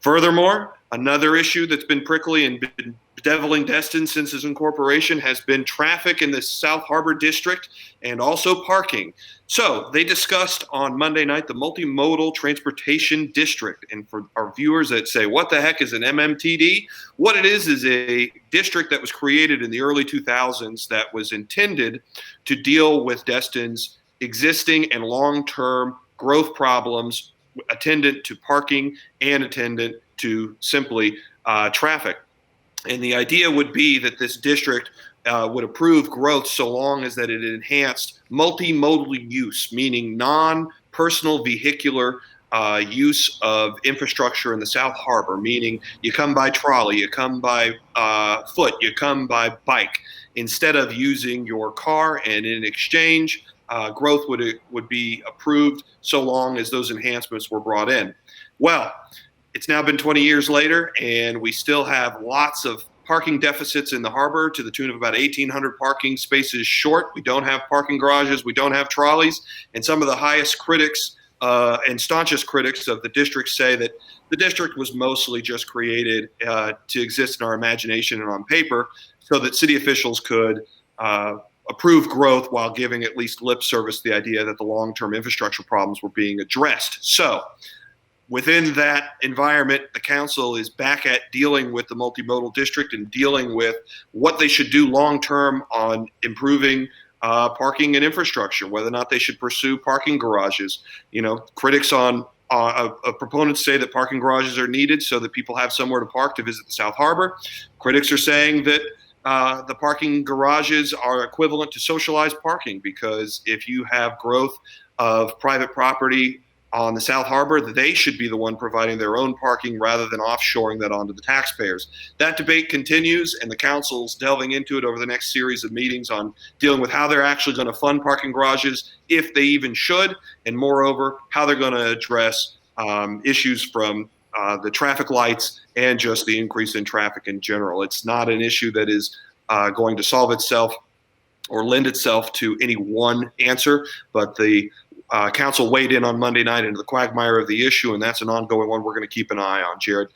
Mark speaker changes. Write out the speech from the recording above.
Speaker 1: Furthermore, another issue that's been prickly and been bedeviling Destin since its incorporation has been traffic in the South Harbor District and also parking. So they discussed on Monday night the Multi-Modal Transportation District. And for our viewers that say, what the heck is an MMTD? What it is a district that was created in the early 2000s that was intended to deal with Destin's existing and long-term growth problems attendant to parking and attendant to simply traffic. And the idea would be that this district would approve growth so long as that it enhanced multimodal use, meaning non-personal vehicular use of infrastructure in the South Harbor, meaning you come by trolley, you come by foot, you come by bike, instead of using your car, and in exchange, growth would be approved so long as those enhancements were brought in. Well, it's now been 20 years later, and we still have lots of parking deficits in the harbor to the tune of about 1,800 parking spaces short. We don't have parking garages. We don't have trolleys. And some of the highest critics and staunchest critics of the district say that the district was mostly just created to exist in our imagination and on paper so that city officials could approve growth while giving at least lip service to the idea that the long-term infrastructure problems were being addressed. So within that environment, the council is back at dealing with the multimodal district and dealing with what they should do long-term on improving parking and infrastructure, whether or not they should pursue parking garages. You know, critics on proponents say that parking garages are needed so that people have somewhere to park to visit the South Harbor. Critics are saying that the parking garages are equivalent to socialized parking, because if you have growth of private property on the South Harbor, they should be the one providing their own parking rather than offshoring that onto the taxpayers. That debate continues, and the council's delving into it over the next series of meetings on dealing with how they're actually going to fund parking garages, if they even should, and moreover, how they're going to address issues from the traffic lights and just the increase in traffic in general. It's not an issue that is going to solve itself or lend itself to any one answer, but the council weighed in on Monday night into the quagmire of the issue, and that's an ongoing one we're going to keep an eye on, Jared.